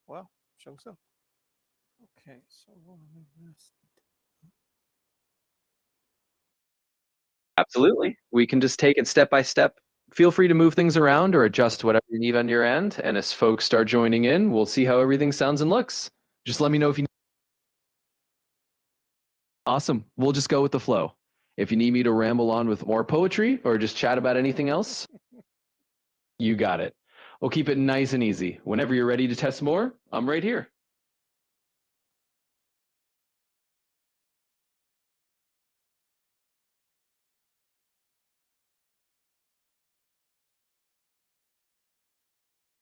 Well, shows up. Okay, so what am I missed? Absolutely. We can just take it step by step. Feel free to move things around or adjust whatever you need on your end. And as folks start joining in, we'll see how everything sounds and looks. Just let me know if you need. Awesome. We'll just go with the flow. If you need me to ramble on with more poetry or just chat about anything else, you got it. We'll keep it nice and easy. Whenever you're ready to test more, I'm right here.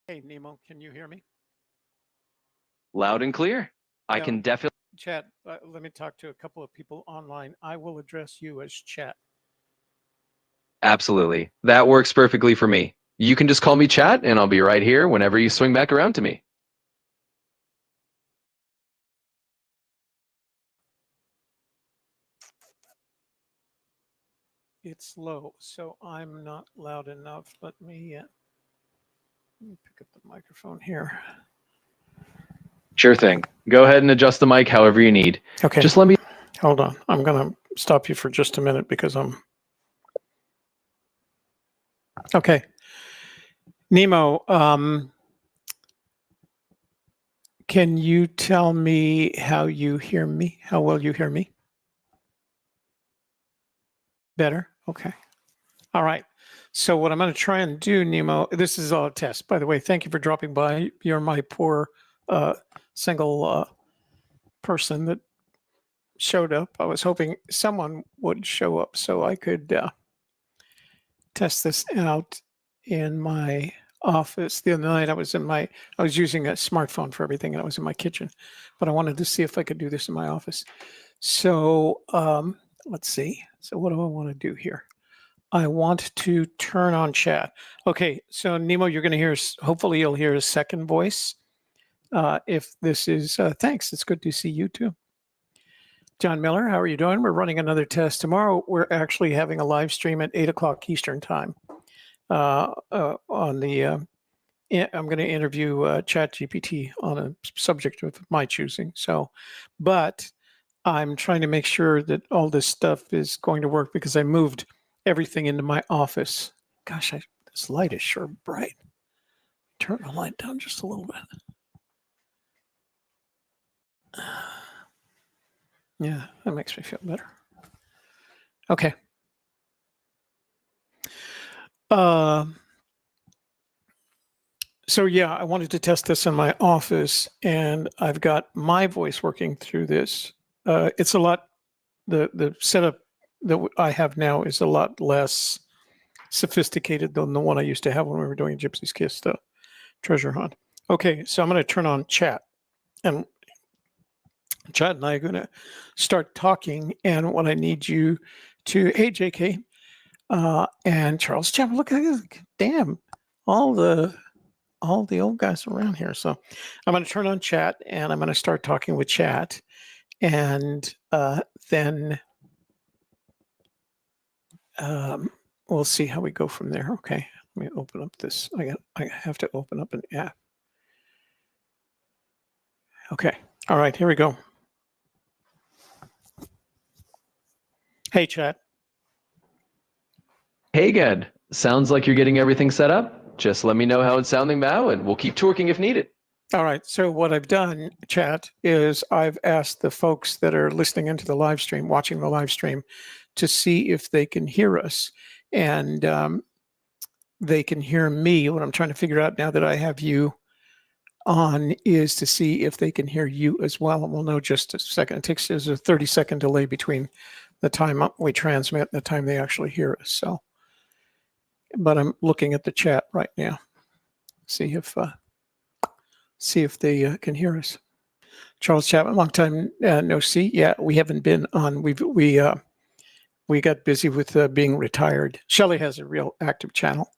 Hey, Nemo, can you hear me? Loud and clear. I Yeah. can definitely. Chat, let me talk to a couple of people online. I will address you as chat. Absolutely. That works perfectly for me. You can just call me chat and I'll be right here whenever you swing back around to me. It's low, so I'm not loud enough. Let me pick up the microphone here. Sure thing. Go ahead and adjust the mic however you need. Okay. Just let me. Hold on. I'm going to stop you for just a minute because I'm. Okay. Nemo, can you tell me how you hear me? How well you hear me? Better? Okay. All right. So what I'm going to try and do, Nemo, this is all a test. By the way, thank you for dropping by. You're my poor single person that showed up. I was hoping someone would show up so I could test this out in my office. The other night I was using a smartphone for everything and I was in my kitchen, but I wanted to see if I could do this in my office. So let's see. So what do I want to do here? I want to turn on chat. Okay, so Nemo, you're going to hear, hopefully you'll hear a second voice. If this is, thanks, it's good to see you too. John Miller, how are you doing? We're running another test. Tomorrow, we're actually having a live stream at 8 o'clock Eastern time on the, I'm going to interview ChatGPT on a subject of my choosing. So, but I'm trying to make sure that all this stuff is going to work because I moved everything into my office. Gosh, this light is sure bright. Turn the light down just a little bit. Yeah, that makes me feel better. Okay. So yeah, I wanted to test this in my office, and I've got my voice working through this. It's a lot. The setup that I have now is a lot less sophisticated than the one I used to have when we were doing Gypsy's Kiss treasure hunt. Okay, so I'm going to turn on chat, and Chad and I are going to start talking. And what I need you to, hey JK, and Charles Chapman, look at this, damn, all the old guys around here. So I'm going to turn on chat, and I'm going to start talking with chat, and then we'll see how we go from there. Okay, let me open up this. I have to open up an app. Okay, all right, here we go. Hey, chat. Hey, Ged. Sounds like you're getting everything set up. Just let me know how it's sounding now, and we'll keep twerking if needed. All right. So what I've done, chat, is I've asked the folks that are listening into the live stream, watching the live stream, to see if they can hear us, and they can hear me. What I'm trying to figure out now that I have you on is to see if they can hear you as well. And we'll know just a second. There's a 30-second delay between the time we transmit and the time they actually hear us. So, but I'm looking at the chat right now. See if they can hear us. Charles Chapman, long time no see. Yeah, we haven't been on. We got busy with being retired. Shelley has a real active channel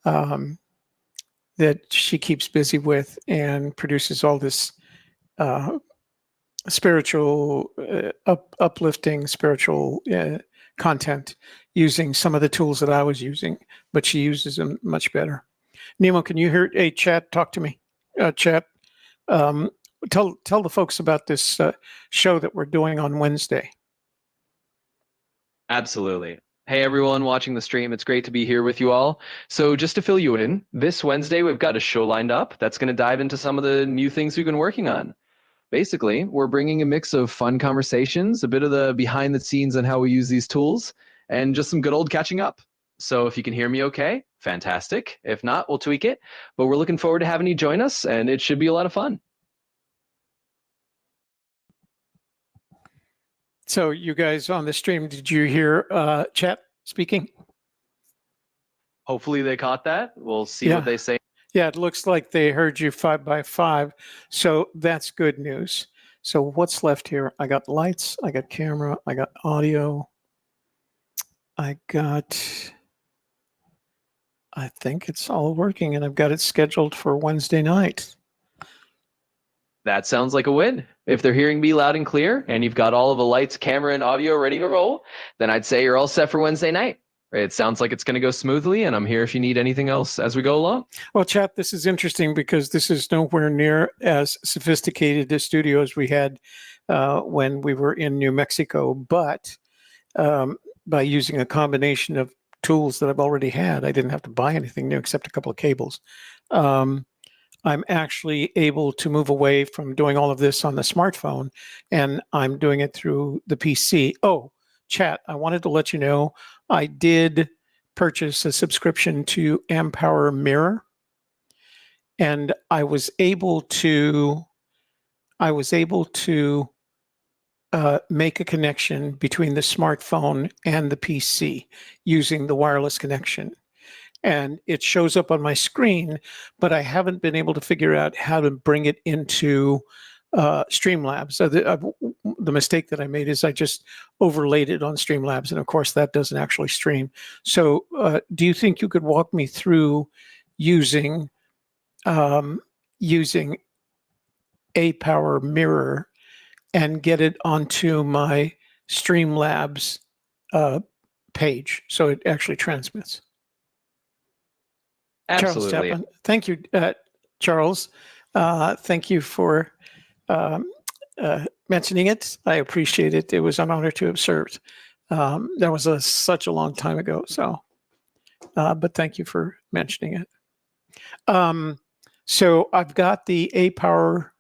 that she keeps busy with and produces all this spiritual, uplifting spiritual content using some of the tools that I was using, but she uses them much better. Nemo, can you hear? Hey, chat, talk to me. Chat, Um, tell the folks about this show that we're doing on Wednesday. Absolutely. Hey, everyone watching the stream. It's great to be here with you all. So, just to fill you in, this Wednesday, we've got a show lined up that's going to dive into some of the new things we've been working on. Basically, we're bringing a mix of fun conversations, a bit of the behind the scenes on how we use these tools, and just some good old catching up. So, if you can hear me okay, fantastic. If not, we'll tweak it. But we're looking forward to having you join us, and it should be a lot of fun. So you guys on the stream, did you hear chat speaking? Hopefully they caught that. We'll see Yeah. what they say. Yeah, it looks like they heard you 5x5. So that's good news. So what's left here? I got lights, I got camera, I got audio. I think it's all working, and I've got it scheduled for Wednesday night. That sounds like a win. If they're hearing me loud and clear and you've got all of the lights, camera, and audio ready to roll, then I'd say you're all set for Wednesday night. It sounds like it's going to go smoothly, and I'm here if you need anything else as we go along. Well, chat, this is interesting because this is nowhere near as sophisticated a studio as we had when we were in New Mexico. But by using a combination of tools that I've already had, I didn't have to buy anything new except a couple of cables. I'm actually able to move away from doing all of this on the smartphone, and I'm doing it through the PC. Oh, chat, I wanted to let you know I did purchase a subscription to Ampower Mirror, and I was able to make a connection between the smartphone and the PC using the wireless connection. And it shows up on my screen, but I haven't been able to figure out how to bring it into Streamlabs. So the mistake that I made is I just overlaid it on Streamlabs, and of course that doesn't actually stream. So do you think you could walk me through using Apower Mirror and get it onto my Streamlabs page so it actually transmits? Absolutely. Charles Chapman. Thank you, Charles. Thank you for mentioning it. I appreciate it. It was an honor to have served. That was such a long time ago. So, but thank you for mentioning it. So I've got the Apower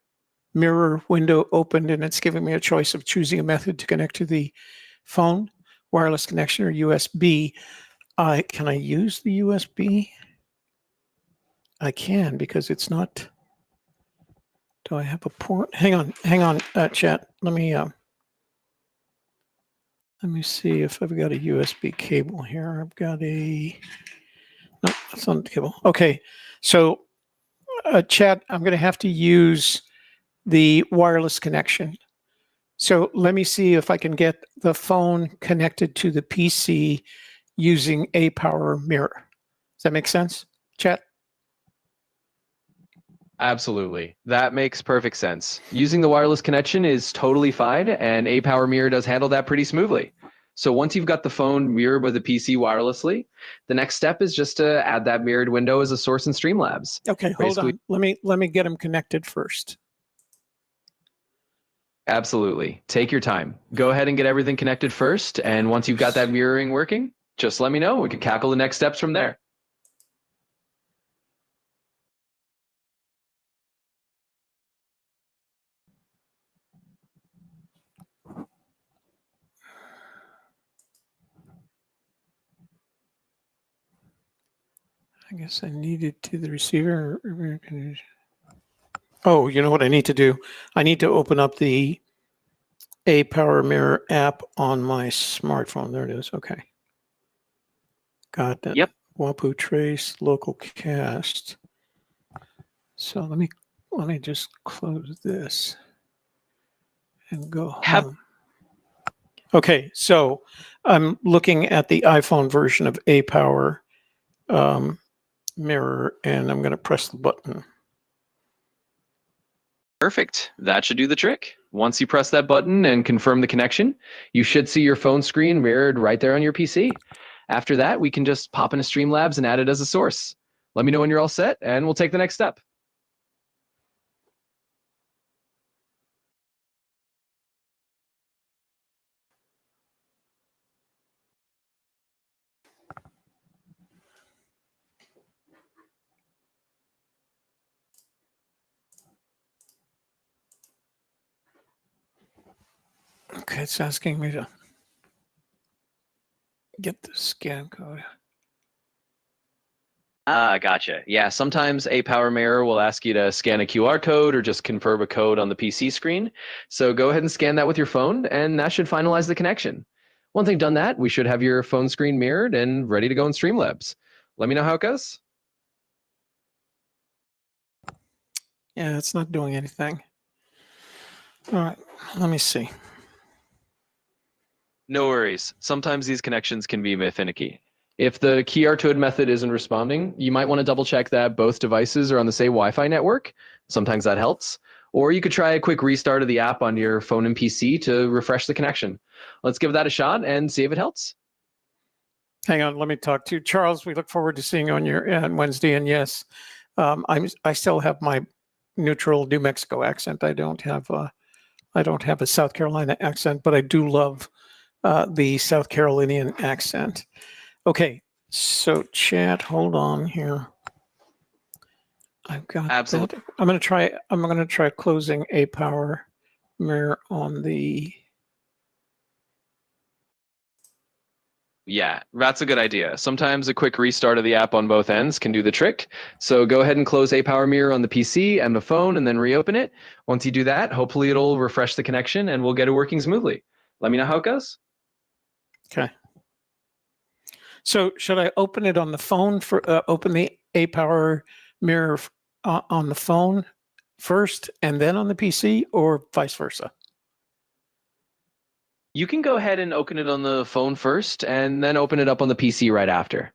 Mirror window opened, and it's giving me a choice of choosing a method to connect to the phone, wireless connection, or USB. Can I use the USB? I can, because it's not. Do I have a port? Hang on, chat. Let me see if I've got a USB cable here. I've got a. No, that's not the cable. Okay, so chat, I'm going to have to use the wireless connection. So let me see if I can get the phone connected to the PC using Apower Mirror. Does that make sense, chat? Absolutely. That makes perfect sense. Using the wireless connection is totally fine, and Apower Mirror does handle that pretty smoothly. So once you've got the phone mirrored by the PC wirelessly, the next step is just to add that mirrored window as a source in Streamlabs. Okay, hold on. Let me get them connected first. Absolutely. Take your time. Go ahead and get everything connected first, and once you've got that mirroring working, just let me know. We can cackle the next steps from there. I guess I needed to the receiver. Oh, you know what I need to do? I need to open up the Apower Mirror app on my smartphone. There it is. Okay. Got that. Yep. Wapuu Trace, local cast. So let me just close this and go home. Okay, so I'm looking at the iPhone version of Apower Mirror, and I'm going to press the button. Perfect. That should do the trick. Once you press that button and confirm the connection, you should see your phone screen mirrored right there on your PC. After that, we can just pop into Streamlabs and add it as a source. Let me know when you're all set, and we'll take the next step. it's asking me to get the scan code. Ah, gotcha. Yeah, sometimes a Power Mirror will ask you to scan a QR code or just confirm a code on the PC screen. So go ahead and scan that with your phone, and that should finalize the connection. Once you've done that, we should have your phone screen mirrored and ready to go in Streamlabs. Let me know how it goes. Yeah, it's not doing anything. All right, let me see. No worries. Sometimes these connections can be a bit finicky. If the KeyRToad method isn't responding, you might want to double check that both devices are on the same Wi-Fi network. Sometimes that helps. Or you could try a quick restart of the app on your phone and PC to refresh the connection. Let's give that a shot and see if it helps. Hang on, let me talk to you. Charles, we look forward to seeing you on Wednesday. And yes, I still have my neutral New Mexico accent. I don't have a South Carolina accent, but I do love the South Carolinian accent. Okay, so chat, hold on here. I've got Absolutely. that. I'm gonna try closing a Power Mirror on the. Yeah, that's a good idea. Sometimes a quick restart of the app on both ends can do the trick. So go ahead and close a Power Mirror on the PC and the phone and then reopen it. Once you do that, hopefully it'll refresh the connection and we'll get it working smoothly. Let me know how it goes. Okay. So should I open it on the phone open the A Power Mirror on the phone first and then on the PC, or vice versa? You can go ahead and open it on the phone first and then open it up on the PC right after.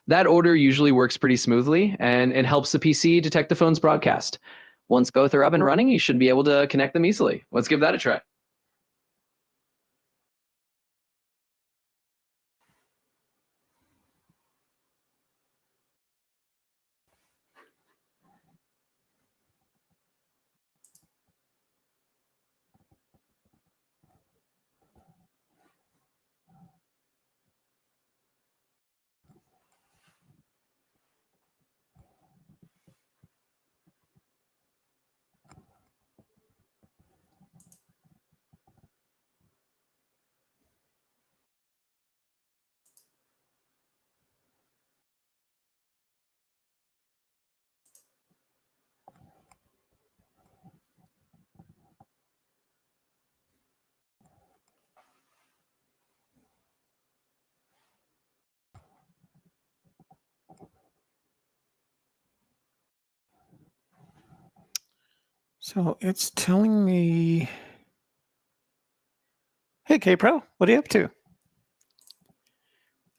That order usually works pretty smoothly and it helps the PC detect the phone's broadcast. Once both are up and running, you should be able to connect them easily. Let's give that a try. So it's telling me, hey, K-Pro, what are you up to?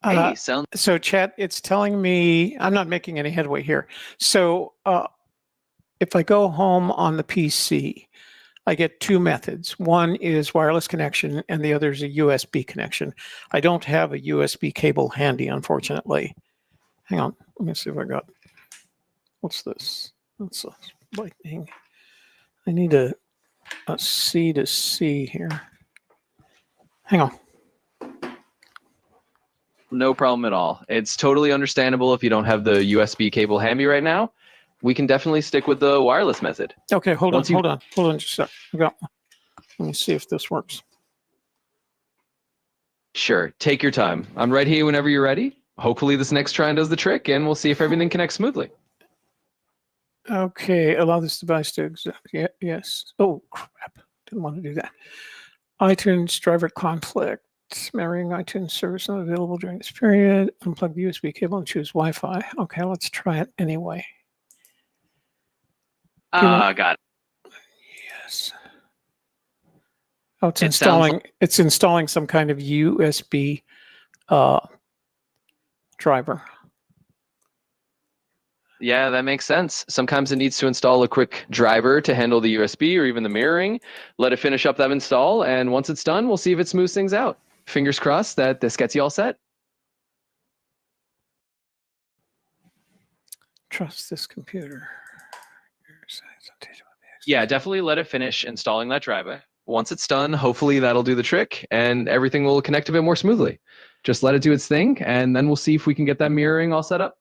Hey, sound So chat, it's telling me I'm not making any headway here. So if I go home on the PC, I get two methods. One is wireless connection and the other is a USB connection. I don't have a USB cable handy, unfortunately. Hang on, let me see if I got, what's this? That's a lightning. I need a C to C here. Hang on. no problem at all. It's totally understandable if you don't have the USB cable handy right now. We can definitely stick with the wireless method. Okay, hold Once you- on just a sec. I got, let me see if this works. Sure, take your time. I'm right here whenever you're ready. Hopefully this next try does the trick and we'll see if everything connects smoothly. Okay, allow this device to exist. Yeah, yes. Oh, crap. Didn't want to do that. iTunes driver conflict. Marrying iTunes service not available during this period. Unplug the USB cable and choose Wi-Fi. Okay, let's try it anyway. Got it. Yes. Oh, it's It sounds installing. It's installing some kind of USB driver. Yeah, that makes sense. Sometimes it needs to install a quick driver to handle the USB or even the mirroring. Let it finish up that install, and once it's done, we'll see if it smooths things out. Fingers crossed that this gets you all set. Trust this computer. Yeah, definitely let it finish installing that driver. Once it's done, hopefully that'll do the trick and everything will connect a bit more smoothly. Just let it do its thing, and then we'll see if we can get that mirroring all set up.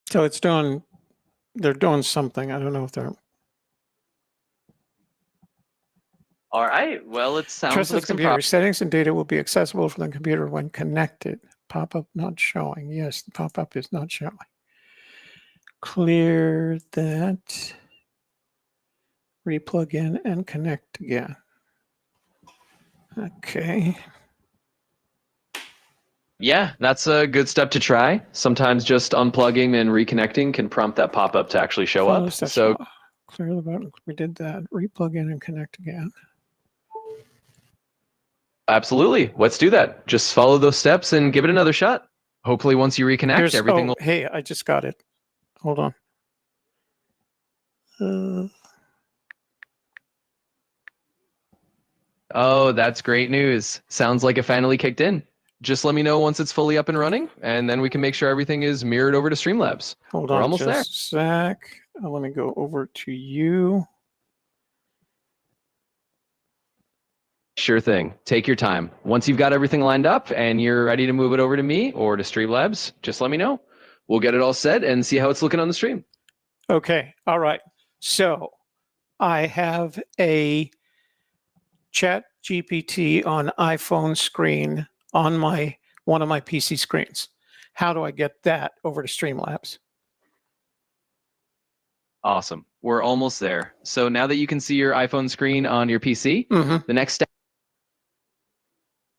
So it's doing, they're doing something. I don't know if they're. All right. Well, it sounds Trust like this some computer. Settings and data will be accessible from the computer when connected. Pop-up not showing. Yes, the pop-up is not showing. Clear that. Replug in and connect again. Okay. Yeah, that's a good step to try. Sometimes just unplugging and reconnecting can prompt that pop-up to actually show up. So Clear the button. We did that. Replug in and connect again. absolutely, let's do that. Just follow those steps and give it another shot. Hopefully, once you reconnect, everything will. Hey, I just got it. Hold on. Oh, that's great news. Sounds like it finally kicked in. Just let me know once it's fully up and running, and then we can make sure everything is mirrored over to Streamlabs. Hold We're on almost there. just a sec. Let me go over to you. Sure thing. Take your time. Once you've got everything lined up and you're ready to move it over to me or to Streamlabs, just let me know. We'll get it all set and see how it's looking on the stream. Okay. All right. So I have a Chat GPT on iPhone screen on one of my PC screens. How do I get that over to Streamlabs? Awesome. We're almost there. So now that you can see your iPhone screen on your PC, the next step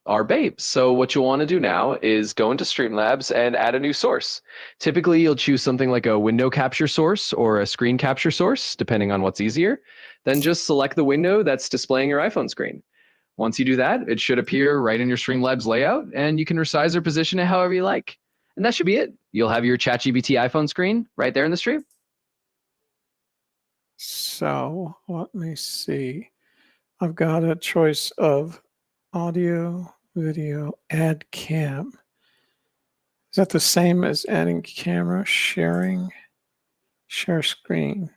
are babes. So what you'll want to do now is go into Streamlabs and add a new source. Typically, you'll choose something like a window capture source or a screen capture source, depending on what's easier. Then just select the window that's displaying your iPhone screen. Once you do that, it should appear right in your Streamlabs layout, and you can resize or position it however you like. And that should be it. You'll have your ChatGPT iPhone screen right there in the stream. So let me see. I've got a choice of audio, video, add cam. Is that the same as adding camera, sharing, share screen?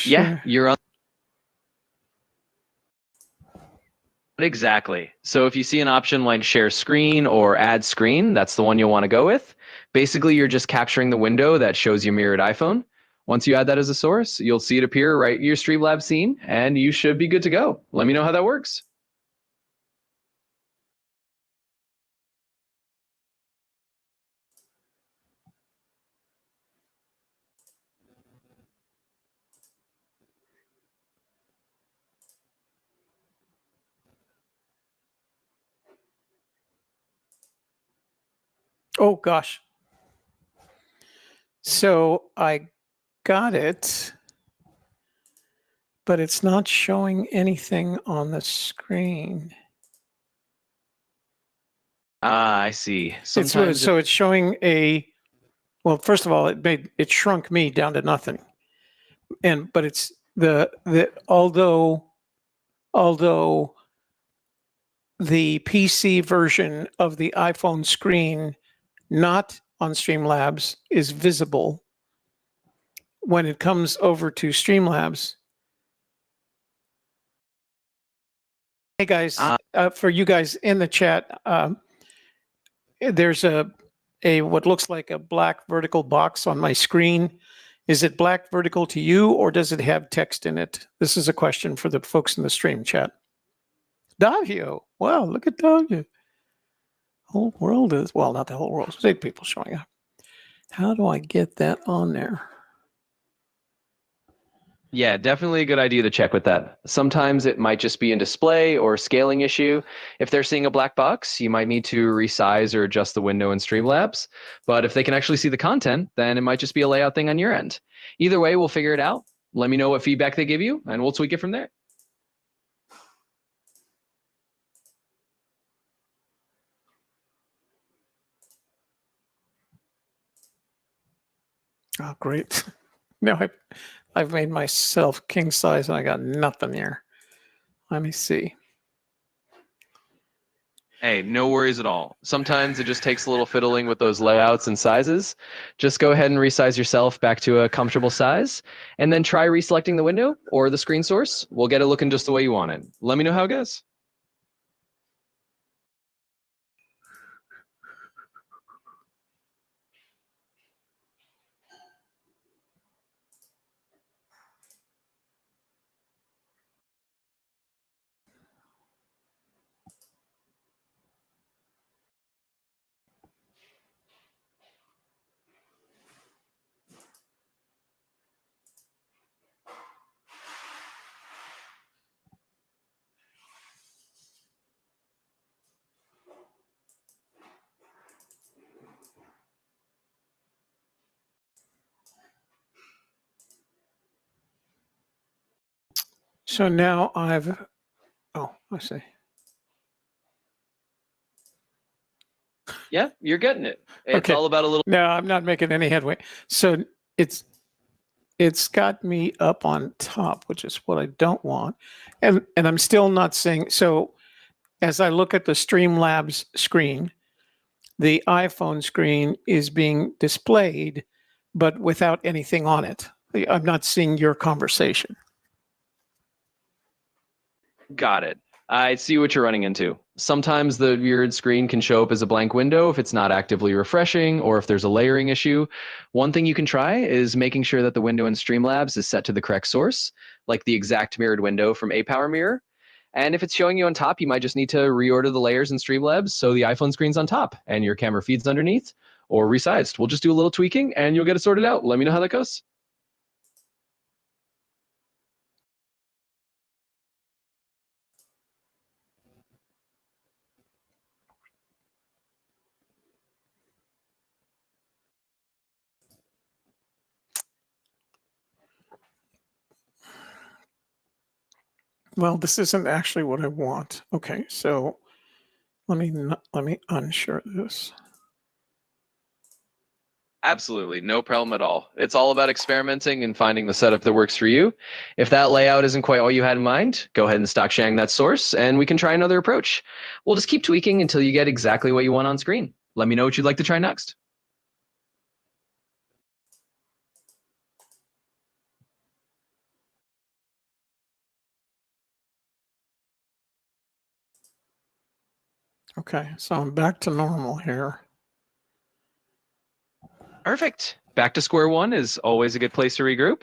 Yeah, you're on. Exactly. So if you see an option like share screen or add screen, that's the one you'll want to go with. Basically, you're just capturing the window that shows your mirrored iPhone. Once you add that as a source, you'll see it appear right in your Streamlabs scene, and you should be good to go. Let me know how that works. Oh gosh. So I got it, but it's not showing anything on the screen. Ah, I see. Sometimes it's showing well, first of all, it shrunk me down to nothing. But it's although the PC version of the iPhone screen not on Streamlabs is visible, when it comes over to Streamlabs. Hey guys, for you guys in the chat, there's a what looks like a black vertical box on my screen. Is it black vertical to you, or does it have text in it? This is a question for the folks in the stream chat. Davio, wow, look at Davio. Whole world is, well, not the whole world, there's 8 people showing up. How do I get that on there? Yeah, definitely a good idea to check with that. Sometimes it might just be in display or scaling issue. If they're seeing a black box, you might need to resize or adjust the window in Streamlabs. But if they can actually see the content, then it might just be a layout thing on your end. Either way, we'll figure it out. Let me know what feedback they give you, and we'll tweak it from there. Oh, great. No, I've made myself king size and I got nothing here. Let me see. Hey, no worries at all. Sometimes it just takes a little fiddling with those layouts and sizes. Just go ahead and resize yourself back to a comfortable size, and then try reselecting the window or the screen source. We'll get it looking just the way you want it. Let me know how it goes. So now oh, I see. Yeah, you're getting it. It's Okay. all about a little. No, I'm not making any headway. So it's got me up on top, which is what I don't want. And I'm still not seeing. So as I look at the Streamlabs screen, the iPhone screen is being displayed, but without anything on it. I'm not seeing your conversation. Got it. I see what you're running into. Sometimes the mirrored screen can show up as a blank window if it's not actively refreshing or if there's a layering issue. One thing you can try is making sure that the window in Streamlabs is set to the correct source, like the exact mirrored window from APower Mirror. And if it's showing you on top, you might just need to reorder the layers in Streamlabs so the iPhone screen's on top and your camera feeds underneath, or resized. We'll just do a little tweaking and you'll get it sorted out. Let me know how that goes. Well, this isn't actually what I want. Okay, so let me unshare this. Absolutely, no problem at all. It's all about experimenting and finding the setup that works for you. If that layout isn't quite what you had in mind, go ahead and stop sharing that source and we can try another approach. We'll just keep tweaking until you get exactly what you want on screen. Let me know what you'd like to try next. Okay, so I'm back to normal here. Perfect. Back to square one is always a good place to regroup.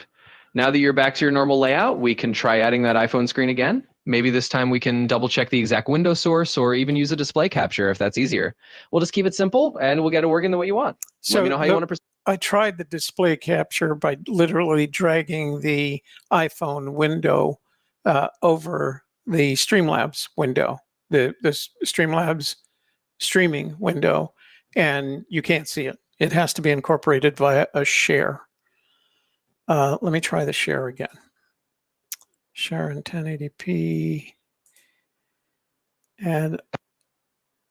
Now that you're back to your normal layout, we can try adding that iPhone screen again. Maybe this time we can double check the exact window source or even use a display capture if that's easier. We'll just keep it simple and we'll get it working the way you want. So let me know how you want to proceed. I tried the display capture by literally dragging the iPhone window over the Streamlabs window, the Streamlabs streaming window, and you can't see it. It has to be incorporated via a share. Let me try the share again. Share in 1080p. Add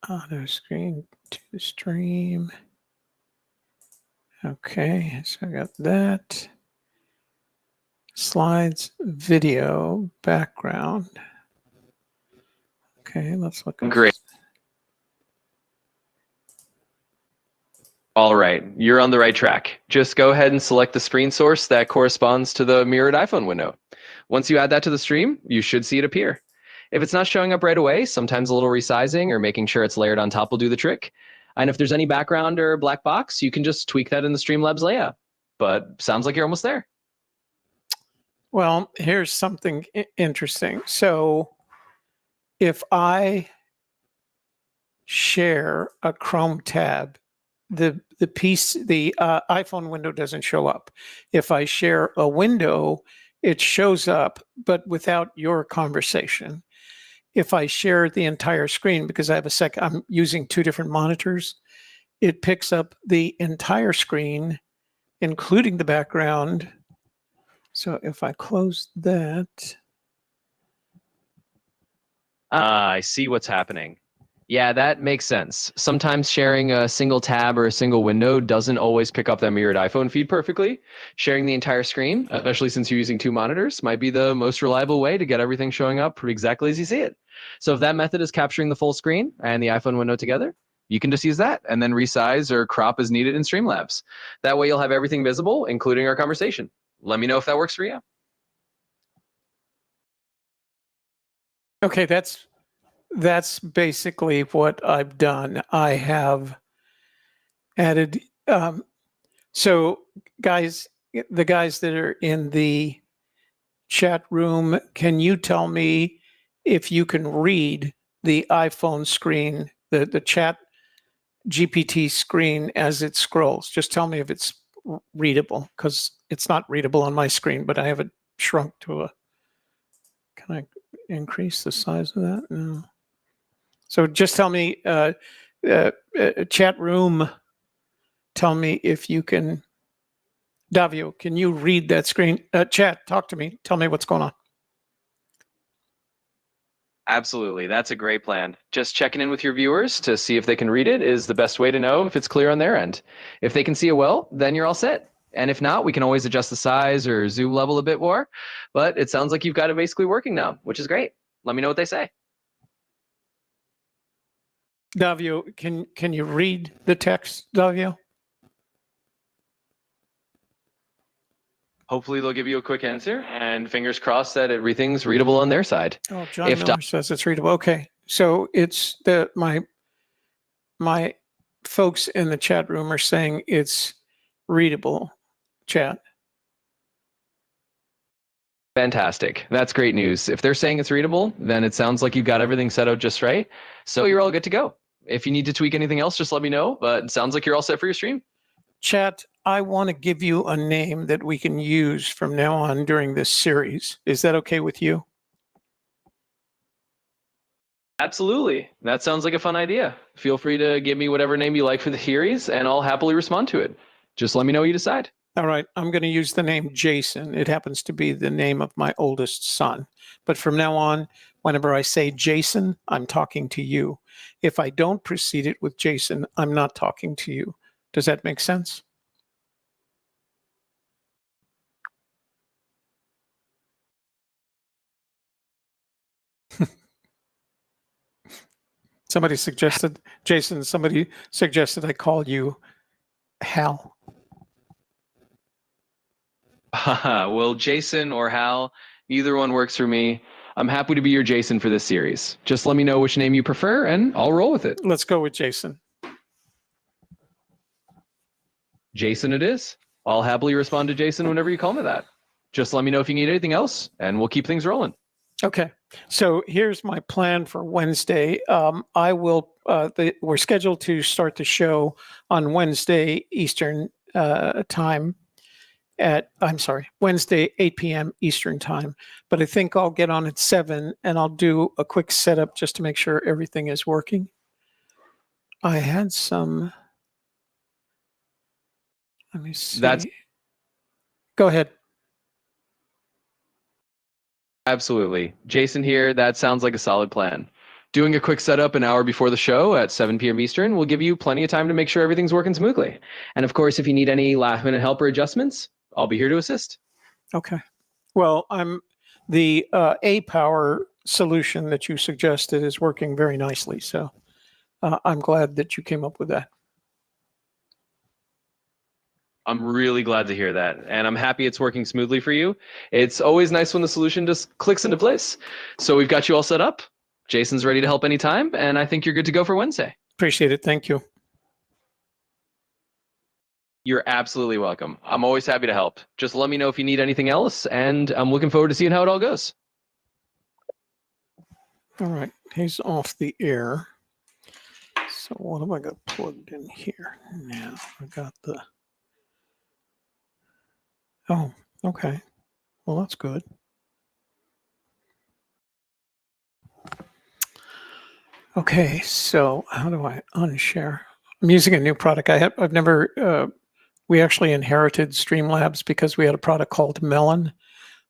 auto screen to stream. Okay, so I got that. Slides, video, background. Okay, let's look at Great. All right, you're on the right track. Just go ahead and select the screen source that corresponds to the mirrored iPhone window. Once you add that to the stream, you should see it appear. If it's not showing up right away, sometimes a little resizing or making sure it's layered on top will do the trick. And if there's any background or black box, you can just tweak that in the Streamlabs layout. But sounds like you're almost there. Well, here's something interesting. So if I share a Chrome tab, the iPhone window doesn't show up. If I share a window, it shows up, but without your conversation. If I share the entire screen, because I have I'm using two different monitors, it picks up the entire screen, including the background. So if I close that. I see what's happening. Yeah, that makes sense. Sometimes sharing a single tab or a single window doesn't always pick up that mirrored iPhone feed perfectly. Sharing the entire screen, especially since you're using two monitors, might be the most reliable way to get everything showing up exactly as you see it. So if that method is capturing the full screen and the iPhone window together, you can just use that and then resize or crop as needed in Streamlabs. That way you'll have everything visible, including our conversation. Let me know if that works for you. Okay, that's basically what I've done. I have added, so guys, the guys that are in the chat room, can you tell me if you can read the iPhone screen, the chat GPT screen as it scrolls? Just tell me if it's readable, because it's not readable on my screen, but I have it shrunk to a, can I increase the size of that? No. So just tell me, chat room, tell me if you can, Davio, can you read that screen? Chat, talk to me. Tell me what's going on. Absolutely. That's a great plan. Just checking in with your viewers to see if they can read it is the best way to know if it's clear on their end. If they can see it well, then you're all set. And if not, we can always adjust the size or zoom level a bit more. But it sounds like you've got it basically working now, which is great. Let me know what they say. Davio, can you read the text, Davio? Hopefully they'll give you a quick answer, and fingers crossed that everything's readable on their side. Oh, John If Miller says it's readable. Okay, so it's my folks in the chat room are saying it's readable. Chat. Fantastic. That's great news. If they're saying it's readable, then it sounds like you've got everything set out just right. So you're all good to go. If you need to tweak anything else, just let me know. But it sounds like you're all set for your stream. Chat, I want to give you a name that we can use from now on during this series. Is that okay with you? Absolutely. That sounds like a fun idea. Feel free to give me whatever name you like for the series, and I'll happily respond to it. Just let me know what you decide. All right, I'm going to use the name Jason. It happens to be the name of my oldest son. But from now on, whenever I say Jason, I'm talking to you. If I don't precede it with Jason, I'm not talking to you. Does that make sense? Somebody suggested, Jason, somebody suggested I call you Hal. Well, Jason or Hal, either one works for me. I'm happy to be your Jason for this series. Just let me know which name you prefer, and I'll roll with it. Let's go with Jason. Jason it is. I'll happily respond to Jason whenever you call me that. Just let me know if you need anything else, and we'll keep things rolling. Okay, so here's my plan for Wednesday. We're scheduled to start the show on Wednesday Eastern time Wednesday, 8 p.m. Eastern time. But I think I'll get on at 7 and I'll do a quick setup just to make sure everything is working. I had some, let me see. Go ahead. Absolutely. Jason here. That sounds like a solid plan. Doing a quick setup an hour before the show at 7 p.m. Eastern will give you plenty of time to make sure everything's working smoothly. And of course, if you need any last minute help or adjustments, I'll be here to assist. Okay. Well, the A-Power solution that you suggested is working very nicely. So I'm glad that you came up with that. I'm really glad to hear that. And I'm happy it's working smoothly for you. It's always nice when the solution just clicks into place. So we've got you all set up. Jason's ready to help anytime. And I think you're good to go for Wednesday. Appreciate it. Thank you. You're absolutely welcome. I'm always happy to help. Just let me know if you need anything else. And I'm looking forward to seeing how it all goes. All right. He's off the air. So what have I got plugged in here? Now I got the... Oh, okay. Well, that's good. Okay, so how do I unshare? I'm using a new product. I've never, we actually inherited Streamlabs because we had a product called Melon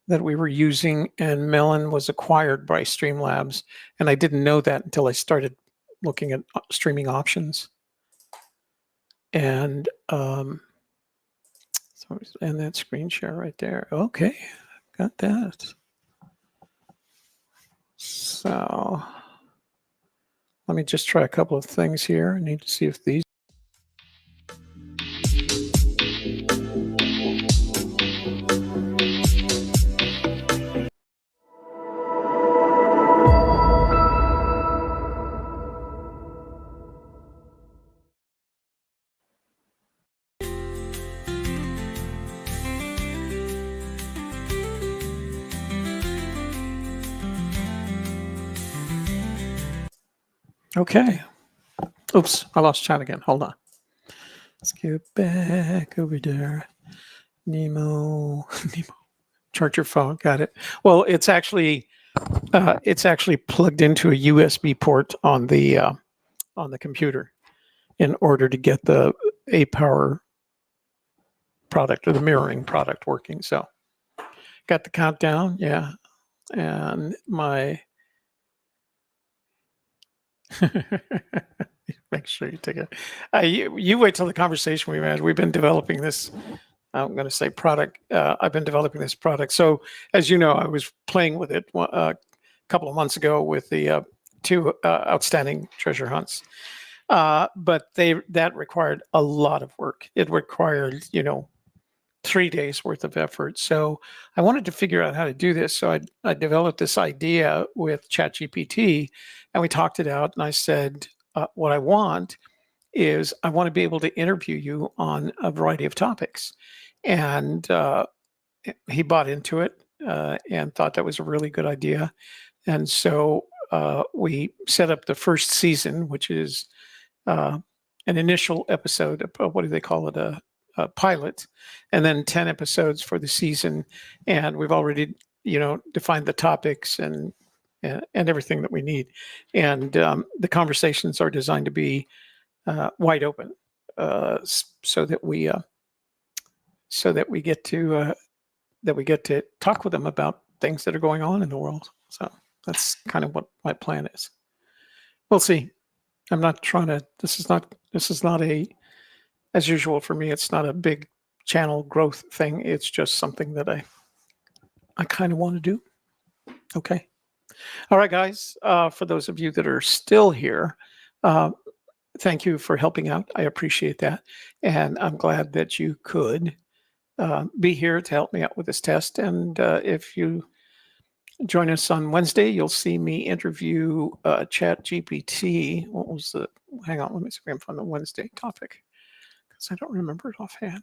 that we were using, and Melon was acquired by Streamlabs. And I didn't know that until I started looking at streaming options. And and that screen share right there. Okay, got that. So let me just try a couple of things here. I need to see if these. Okay. Oops, I lost chat again. Hold on. Let's get back over there. Nemo. Charge your phone. Got it. Well, it's actually plugged into a USB port on the computer in order to get the A-Power product or the mirroring product working. So got the countdown. Yeah. And my Make sure you take it. You wait till the conversation we've had. We've been developing this. I'm going to say product. I've been developing this product. So as you know, I was playing with it a couple of months ago with the two outstanding treasure hunts. But that required a lot of work. It required 3 days worth of effort. So I wanted to figure out how to do this. So I developed this idea with ChatGPT, and we talked it out. And I said, what I want is I want to be able to interview you on a variety of topics. And he bought into it and thought that was a really good idea. And so we set up the first season, which is an initial episode of what do they call it? A pilot, and then 10 episodes for the season. And we've already, defined the topics and everything that we need. And the conversations are designed to be wide open, so that we get to talk with them about things that are going on in the world. So that's kind of what my plan is. We'll see. I'm not trying to. This is not a, as usual for me, it's not a big channel growth thing. It's just something that I kind of want to do. Okay. All right, guys. For those of you that are still here, thank you for helping out. I appreciate that. And I'm glad that you could be here to help me out with this test. And if you join us on Wednesday, you'll see me interview ChatGPT. Hang on, let me see if I can find the Wednesday topic, because I don't remember it offhand.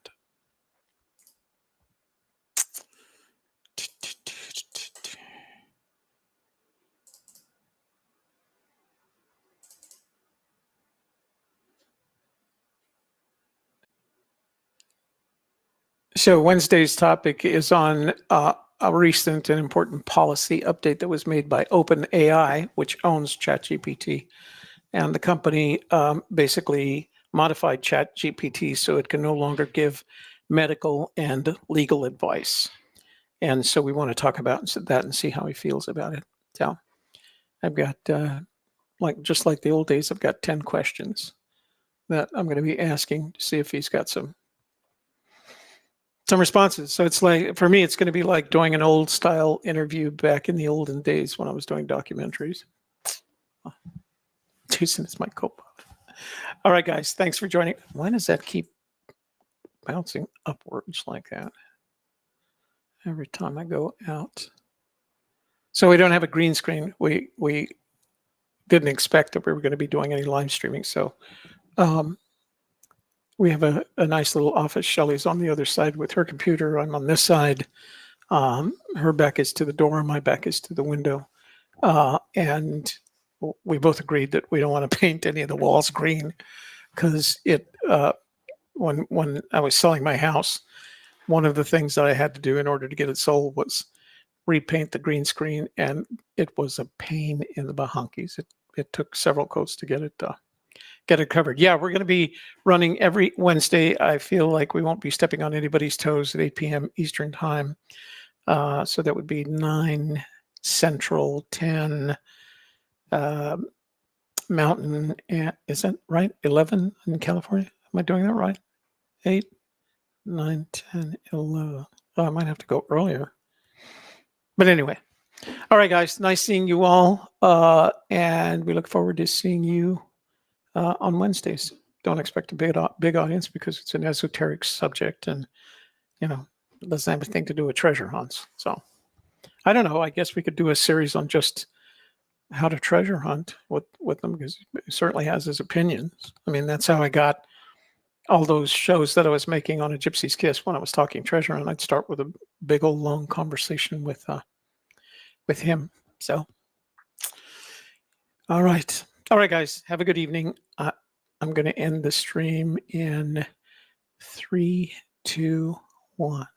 So Wednesday's topic is on a recent and important policy update that was made by OpenAI, which owns ChatGPT. And the company basically modified ChatGPT so it can no longer give medical and legal advice. And so we want to talk about that and see how he feels about it. So I've got, just like the old days, I've got 10 questions that I'm going to be asking to see if he's got some responses. So it's like, for me, it's going to be like doing an old style interview back in the olden days when I was doing documentaries. Jason is my co-pilot. All right, guys, thanks for joining. Why does that keep bouncing upwards like that every time I go out? So we don't have a green screen. We didn't expect that we were going to be doing any live streaming. So we have a nice little office. Shelly's on the other side with her computer. I'm on this side. Her back is to the door. My back is to the window. And we both agreed that we don't want to paint any of the walls green, because when I was selling my house, one of the things that I had to do in order to get it sold was repaint the green screen, and it was a pain in the bahonkies. It took several coats to get it covered. Yeah, we're going to be running every Wednesday. I feel like we won't be stepping on anybody's toes at 8 p.m. Eastern time. So that would be 9 Central, 10 Mountain. Is that right? 11 in California? Am I doing that right? 8, 9, 10, 11. Oh, I might have to go earlier. But anyway. All right, guys. Nice seeing you all. And we look forward to seeing you on Wednesdays. Don't expect a big audience, because it's an esoteric subject, and it doesn't have anything to do with treasure hunts. So I don't know. I guess we could do a series on just how to treasure hunt with them, because he certainly has his opinions. I mean, that's how I got all those shows that I was making on A Gypsy's Kiss when I was talking treasure hunt. I'd start with a big old long conversation with him. So, all right, guys, have a good evening. I'm going to end the stream in 3, 2, 1.